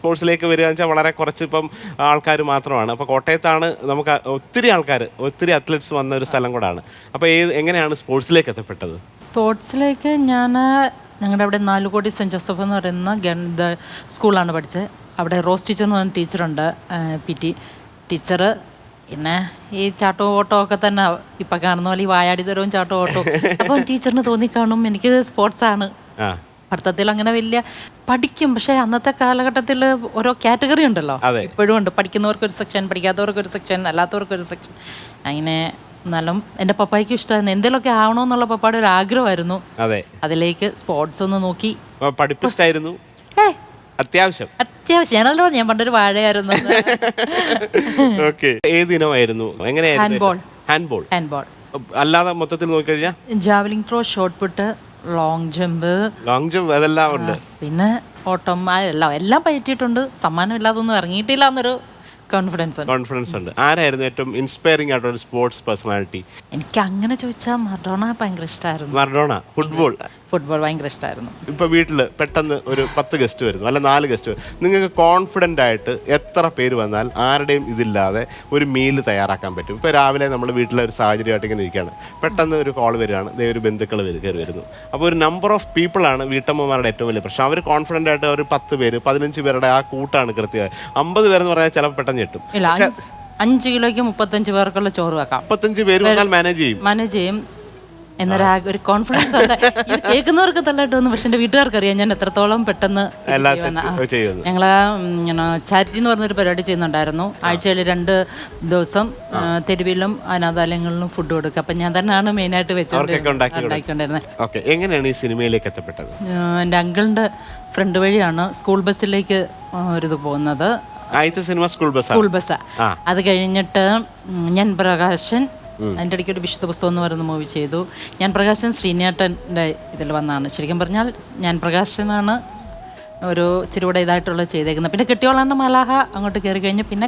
സ്പോർട്സിലേക്ക് വരിക എന്ന് വെച്ചാൽ വളരെ കുറച്ച് ഇപ്പം ആൾക്കാർ മാത്രമാണ്. അപ്പോൾ കോട്ടയത്താണ് നമുക്ക് ഒത്തിരി ആൾക്കാർ, ഒത്തിരി അത്ലറ്റ്സ് വന്ന ഒരു സ്ഥലം കൂടാണ്. അപ്പോൾ എങ്ങനെയാണ് സ്പോർട്സിലേക്ക് എത്തപ്പെട്ടത്? സ്പോർട്സിലേക്ക് ഞാൻ ഞങ്ങളുടെ അവിടെ നാലുകോടി സെൻറ്റ് ജോസഫ് എന്ന് പറയുന്ന സ്കൂളാണ് പഠിച്ചത്. അവിടെ റോസ് ടീച്ചർ എന്ന് പറഞ്ഞ ടീച്ചറുണ്ട്, PT ടീച്ചർ. പിന്നെ ഈ ചാട്ടവും ഓട്ടവും ഒക്കെ തന്നെ ഇപ്പം കാണുന്ന പോലെ ഈ വായാടി തരവും ചാട്ടവും ഓട്ടവും. അപ്പോൾ ടീച്ചറിന് തോന്നിക്കാണും എനിക്ക് സ്പോർട്സാണ്. പഠിത്തത്തിൽ അങ്ങനെ വലിയ പഠിക്കും, പക്ഷേ അന്നത്തെ കാലഘട്ടത്തിൽ ഓരോ കാറ്റഗറി ഉണ്ടല്ലോ, ഇപ്പോഴും ഉണ്ട്. പഠിക്കുന്നവർക്കൊരു സെക്ഷൻ, പഠിക്കാത്തവർക്കൊരു സെക്ഷൻ, അല്ലാത്തവർക്കൊരു സെക്ഷൻ. അങ്ങനെ എന്നാലും എൻ്റെ പപ്പായ്ക്ക് ഇഷ്ടമായിരുന്നു എന്തെങ്കിലുമൊക്കെ ആവണമെന്നുള്ള പപ്പായുടെ ഒരു ആഗ്രഹമായിരുന്നു. അതിലേക്ക് സ്പോർട്സ് ഒന്ന് നോക്കി. പഠിപ്പിച്ചായിരുന്നു അത്യാവശ്യം ഞാനല്ലോ, ഞാൻ പണ്ടൊരു വാഴയായിരുന്നു. ഏത് ഇനമായിരുന്നു? ഹാൻഡ്ബോൾ. അല്ലാതെ മൊത്തത്തിൽ നോക്കിക്കഴിഞ്ഞാൽ javelin throw, shot put, long jump അതെല്ലാം ഉണ്ട്. പിന്നെ ഓട്ടം, എല്ലാം പറ്റിയിട്ടുണ്ട്. സമ്മാനം ഇല്ലാതൊന്നും ഇറങ്ങിയിട്ടില്ല എന്നൊരു കോൺഫിഡൻസ് ഉണ്ട്. ആരായിരുന്നു ഏറ്റവും ഇൻസ്പയറിംഗ് ആയിട്ടുള്ള ഒരു സ്പോർട്സ് പേഴ്സണാലിറ്റി? എനിക്ക് അങ്ങനെ ചോദിച്ചാൽ മറഡോണ ഭയങ്കര ഇഷ്ടമായിരുന്നു. മറഡോണ. ഫുട്ബോൾ ഭയങ്കര ഇഷ്ടമായിരുന്നു. ഇപ്പൊ വീട്ടിൽ പെട്ടെന്ന് ഒരു 10 ഗസ്റ്റ് വരുന്നു, അല്ല 4 ഗസ്റ്റ് വരുന്നു, നിങ്ങൾക്ക് കോൺഫിഡൻ്റ് ആയിട്ട് എത്ര പേര് വന്നാൽ ആരുടെയും ഇതില്ലാതെ ഒരു മീൽ തയ്യാറാക്കാൻ പറ്റും? ഇപ്പോൾ രാവിലെ നമ്മൾ വീട്ടിലെ ഒരു സാഹചര്യമായിട്ട് ഇങ്ങനെ ഇരിക്കുകയാണ്, പെട്ടെന്ന് ഒരു കോൾ വരികയാണ്, ഒരു ബന്ധുക്കൾ കയറി വരുന്നു. അപ്പോൾ ഒരു നമ്പർ ഓഫ് പീപ്പിളാണ് വീട്ടമ്മമാരുടെ ഏറ്റവും വലിയ പ്രശ്നം. അവർ കോൺഫിഡൻ്റ് ആയിട്ട് ഒരു 10 പേര് 15 പേരുടെ ആ കൂട്ടാണ് കൃത്യമായി. 50 പേരെന്ന് പറഞ്ഞാൽ ചിലപ്പോൾ പെട്ടെന്ന് ഞെട്ടും. 5 കിലോയ്ക്ക് 35 പേർക്കുള്ള ചോറ് വെക്കാം. 35 പേര് വന്നാൽ മാനേജ് ചെയ്യും എന്നൊരു കോൺഫിഡൻസ് ഉണ്ട്. ഇത് കേൾക്കുന്നവർക്ക് തള്ളായിട്ട് തോന്നും, പക്ഷെ എൻ്റെ വീട്ടുകാർക്ക് അറിയാം ഞാൻ എത്രത്തോളം പെട്ടെന്ന്. ഞങ്ങള് ചാരിറ്റി എന്ന് പറഞ്ഞൊരു പരിപാടി ചെയ്യുന്നുണ്ടായിരുന്നു. ആഴ്ചയിൽ 2 ദിവസം തെരുവിലും അനാഥാലയങ്ങളിലും ഫുഡ് കൊടുക്കുക. അപ്പം ഞാൻ തന്നെയാണ് മെയിനായിട്ട് ഉണ്ടാക്കിക്കൊണ്ടിരുന്നത്. എങ്ങനെയാണ് ഈ സിനിമയിലേക്ക് എത്തപ്പെട്ടത്? എൻ്റെ അങ്കിളിൻ്റെ ഫ്രണ്ട് വഴിയാണ് സ്കൂൾ ബസ്സിലേക്ക് ഒരിത് പോകുന്നത്. School bus. അത് കഴിഞ്ഞിട്ട് ഞാൻ പ്രകാശൻ, അതിൻ്റെ ഇടയ്ക്ക് ഒരു വിശുദ്ധ പുസ്തകം എന്ന് പറയുന്ന മൂവി ചെയ്തു. ഞാൻ പ്രകാശൻ ശ്രീനേട്ടൻ്റെ ഇതിൽ വന്നതാണ്. ശരിക്കും പറഞ്ഞാൽ ഞാൻ പ്രകാശനാണ് ഒരു ഇച്ചിരി കൂടെ ഇതായിട്ടുള്ളത് ചെയ്തേക്കുന്നത്. പിന്നെ കെട്ടിയോളാണ്ട് മലാഹ അങ്ങോട്ട് കയറി കഴിഞ്ഞ് പിന്നെ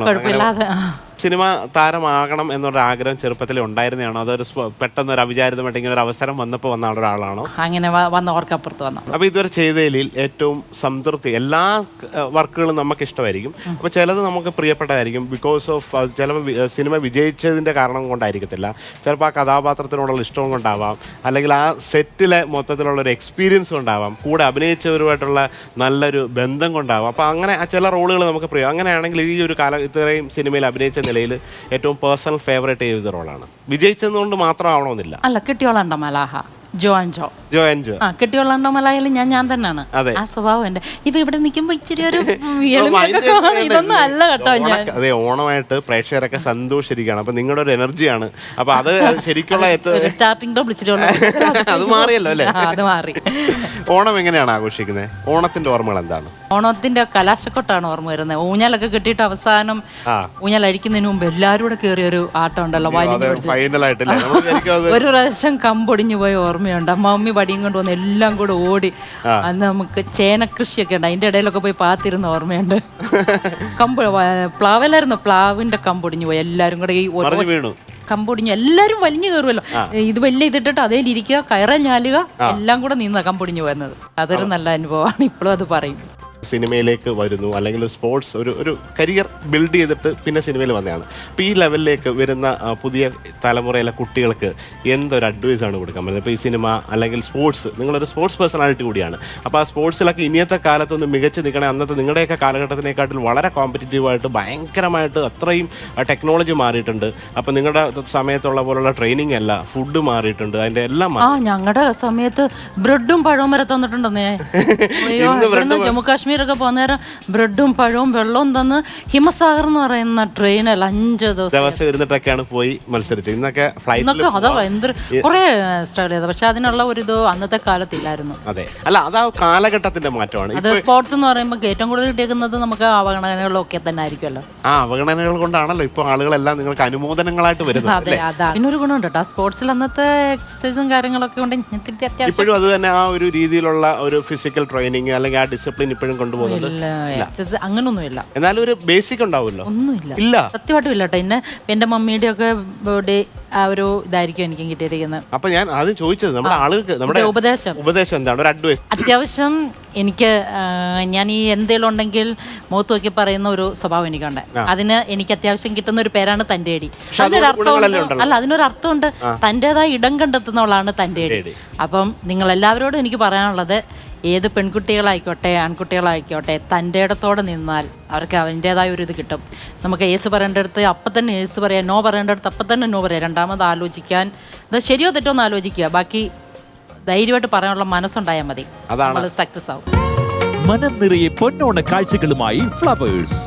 കുഴപ്പമില്ലാതെ സിനിമ താരമാകണം എന്നൊരു ആഗ്രഹം ചെറുപ്പത്തിൽ ഉണ്ടായിരുന്നതാണോ, അതൊരു പെട്ടെന്ന് ഒരു അവിചാരിതമായിട്ട് ഇങ്ങനെ ഒരു അവസരം വന്നപ്പോൾ വന്ന ഒരാളാണോ? അങ്ങനെ വന്നവർക്കപ്പുറത്ത് വന്നു. അപ്പോൾ ഇതുവരെ ചെയ്തതിൽ ഏറ്റവും സംതൃപ്തി, എല്ലാ വർക്കുകളും നമുക്ക് ഇഷ്ടമായിരിക്കും, അപ്പോൾ ചിലത് നമുക്ക് പ്രിയപ്പെട്ടതായിരിക്കും. ബിക്കോസ് ഓഫ് ചിലപ്പോൾ സിനിമ വിജയിച്ചതിൻ്റെ കാരണം കൊണ്ടായിരിക്കത്തില്ല, ചിലപ്പോൾ ആ കഥാപാത്രത്തിനോടുള്ള ഇഷ്ടവും കൊണ്ടാവാം, അല്ലെങ്കിൽ ആ സെറ്റിലെ മൊത്തത്തിലുള്ളൊരു എക്സ്പീരിയൻസ് കൊണ്ടാവാം, കൂടെ അഭിനയിച്ചവരുമായിട്ടുള്ള നല്ലൊരു ബന്ധം കൊണ്ടാവാം. അപ്പോൾ അങ്ങനെ ചില റോളുകൾ നമുക്ക് പ്രിയം. അങ്ങനെയാണെങ്കിൽ ഈ ഒരു ഇത്രയും സിനിമയിൽ അഭിനയിച്ച നിലയിൽ ഏറ്റവും പേഴ്സണൽ ഫേവറേറ്റ് ചെയ്ത റോളാണ്. വിജയിച്ചതുകൊണ്ട് മാത്രം ആവണമെന്നില്ല. അല്ല, കെട്ടിയോളാണ്ട മലാഹ, ജോ ആൻഡ് ജോ. കെട്ടിയോളാണ്ടോ മലയാളി ഞാൻ തന്നെയാണ്. ആ സ്വഭാവം എന്റെ. ഇപ്പൊ ഇവിടെ നിൽക്കുമ്പോ ഇച്ചിരി ഒരു ഇതൊന്നും അല്ല കേട്ടോ. അതെ, ഓണമായിട്ട് പ്രേക്ഷകരൊക്കെ സന്തോഷിച്ചിരിക്കുകയാണ്. അപ്പൊ നിങ്ങളുടെ ഒരു എനർജിയാണ്. അപ്പൊ അത് ശരിക്കുള്ള സ്റ്റാർട്ടിംഗ് അത് മാറിയല്ലോ അല്ലേ? അത് മാറി. ഓണം എങ്ങനെയാണ് ആഘോഷിക്കുന്നത്? ഓണത്തിന്റെ ഓർമ്മകൾ എന്താണ്? ഓണത്തിന്റെ കലാശക്കൊട്ടാണ് ഓർമ്മ വരുന്നത്. ഊഞ്ഞാലൊക്കെ കെട്ടിയിട്ട് അവസാനം ഊഞ്ഞാൽ അഴിക്കുന്നതിന് മുമ്പ് എല്ലാവരും കൂടെ കയറിയ ഒരു ആട്ടം ഉണ്ടല്ലോ, ഒരു പ്രാവശ്യം കമ്പൊടിഞ്ഞു പോയ ഓർമ്മയുണ്ട്. മമ്മി വടിയും കൊണ്ട് വന്ന് എല്ലാം കൂടെ ഓടി. അന്ന് നമുക്ക് ചേനക്കൃഷിയൊക്കെ ഉണ്ട്, അതിന്റെ ഇടയിലൊക്കെ പോയി പാത്തിരുന്ന ഓർമ്മയുണ്ട്. പ്ലാവിലായിരുന്നു, പ്ലാവിന്റെ കമ്പൊടിഞ്ഞു പോയി. എല്ലാരും കൂടെ ഈ കമ്പൊടിഞ്ഞു, എല്ലാരും വലിഞ്ഞു കയറുമല്ലോ. ഇത് വലിയ ഇതിട്ടിട്ട് അതേലിരിക്കുക, കയറാൻ ഞാലുക, എല്ലാം കൂടെ നിന്ന് കമ്പൊടിഞ്ഞു വരുന്നത്. അതൊരു നല്ല അനുഭവമാണ്. ഇപ്പോഴും അത് പറയും. സിനിമയിലേക്ക് വരുന്നു, അല്ലെങ്കിൽ സ്പോർട്സ് ഒരു കരിയർ ബിൽഡ് ചെയ്തിട്ട് പിന്നെ സിനിമയിൽ വന്നതാണ്. അപ്പോൾ ഈ ലെവലിലേക്ക് വരുന്ന പുതിയ തലമുറയിലെ കുട്ടികൾക്ക് എന്തൊരു അഡ്വൈസാണ് കൊടുക്കാൻ പറ്റുന്നത്? ഇപ്പോൾ ഈ സിനിമ അല്ലെങ്കിൽ സ്പോർട്സ്, നിങ്ങളൊരു സ്പോർട്സ് പേഴ്സണാലിറ്റി കൂടിയാണ്. അപ്പോൾ ആ സ്പോർട്സിലൊക്കെ ഇനിയത്തെ കാലത്തൊന്ന് മികച്ച് നിൽക്കണേ. അന്നത്തെ നിങ്ങളുടെയൊക്കെ കാലഘട്ടത്തിനെക്കാട്ടിൽ വളരെ കോമ്പറ്റീറ്റീവായിട്ട് ഭയങ്കരമായിട്ട് അത്രയും ടെക്നോളജി മാറിയിട്ടുണ്ട്. അപ്പോൾ നിങ്ങളുടെ സമയത്തുള്ള പോലുള്ള ട്രെയിനിങ് അല്ല, ഫുഡ് മാറിയിട്ടുണ്ട്, അതിൻ്റെ എല്ലാം. ഞങ്ങളുടെ സമയത്ത് ബ്രെഡും പഴവും വരെ തന്നിട്ടുണ്ടെന്നേ. ജമ്മു കാശ്മീർ ഒക്കെ പോകുന്നേരം ബ്രെഡും പഴവും വെള്ളവും തന്ന് ഹിമസാഗർ എന്ന് പറയുന്ന ട്രെയിനിൽ 5 ദിവസം ഇരുന്നിട്ടൊക്കെയാണ് പോയി മത്സരിച്ചത്. ഇന്നൊക്കെ അതാ കുറെ സ്ട്രഗിൾ ചെയ്തത്, പക്ഷെ അതിനുള്ള ഒരു ഇത് അന്നത്തെ കാലത്തില്ലായിരുന്നു. അതെ, അല്ല അതാ കാലഘട്ടത്തിന്റെ മാറ്റമാണ്. അത് സ്പോർട്സ് എന്ന് പറയുമ്പോൾ ഏറ്റവും കൂടുതൽ കിട്ടിയേക്കുന്നത് നമുക്ക് അവഗണനകളൊക്കെ തന്നെ ആയിരിക്കുമല്ലോ. ആ അവഗണനകൾ കൊണ്ടാണല്ലോ ഇപ്പോൾ ആളുകളെല്ലാം നിങ്ങൾക്ക് അനുമോദനങ്ങളായിട്ട് വരുന്നത്. അതെ, അതാ പിന്നൊരു ഗുണമുണ്ട് കേട്ടോ സ്പോർട്സിൽ. അന്നത്തെ എക്സസൈസും കാര്യങ്ങളൊക്കെ ഉണ്ട്. ഇപ്പോഴും അത് തന്നെ ആ ഒരു രീതിയിലുള്ള ഒരു ഫിസിക്കൽ ട്രെയിനിങ് അല്ലെങ്കിൽ ആ ഡിസിപ്ലിൻ ഇപ്പോഴും എന്തെങ്കിലും കൊണ്ടുപോകുന്നത്? ഇല്ല, അങ്ങനൊന്നുമില്ല. എന്നാലും ഒരു ബേസിക് ഉണ്ടാവുമല്ലോ. ഒന്നുമില്ല, ഇല്ല, സത്യമായിട്ടും ഇല്ല കേട്ടോ. എന്നെ എൻ്റെ മമ്മിയുടെ ഒക്കെ ബർത്ത്ഡേ ആ ഒരു ഇതായിരിക്കും എനിക്ക് കിട്ടിയിരിക്കുന്നത്. അപ്പൊ ഞാൻ ആദ്യം ചോദിച്ചത് നമ്മുടെ ആളുകൾക്ക് നമ്മുടെ ഉപദേശം എന്താണ്, ഒരു അഡ്വൈസ്? അത്യാവശ്യം എനിക്ക് ഞാൻ ഈ എന്തെങ്കിലും ഉണ്ടെങ്കിൽ മുഖത്ത് നോക്കി പറയുന്ന ഒരു സ്വഭാവം എനിക്കുണ്ട്. അതിന് എനിക്ക് അത്യാവശ്യം കിട്ടുന്ന ഒരു പേരാണ് തൻ്റെടി. അതിനൊരു അർത്ഥമുണ്ട്. അല്ല, അതിനൊരു അർത്ഥമുണ്ട്. തൻ്റെതായ ഇടം കണ്ടെത്തുന്നവളാണ് തൻ്റെടി. അപ്പം നിങ്ങൾ എല്ലാവരോടും എനിക്ക് പറയാനുള്ളത്, ഏത് പെൺകുട്ടികളായിക്കോട്ടെ ആൺകുട്ടികളായിക്കോട്ടെ, തൻ്റെ ഇടത്തോടെ നിന്നാൽ അവർക്ക് അതിൻ്റെതായ ഒരു ഇത് കിട്ടും. നമുക്ക് യേസ് പറയേണ്ടടുത്ത് അപ്പം തന്നെ യേസ് പറയാം, നോ പറയേണ്ടടുത്ത് അപ്പം തന്നെ നോ പറയാം. രണ്ടാമത് ആലോചിക്കാൻ, ഇത് ശരിയോ തെറ്റോ എന്ന് ആലോചിക്കുക. ബാക്കി ധൈര്യമായിട്ട് പറയാനുള്ള മനസ്സുണ്ടായാൽ മതി, നമ്മൾ സക്സസ് ആവും. മനം നിറയെ പൊന്നോണ കാഴ്ചകളുമായി ഫ്ലവേഴ്സ്.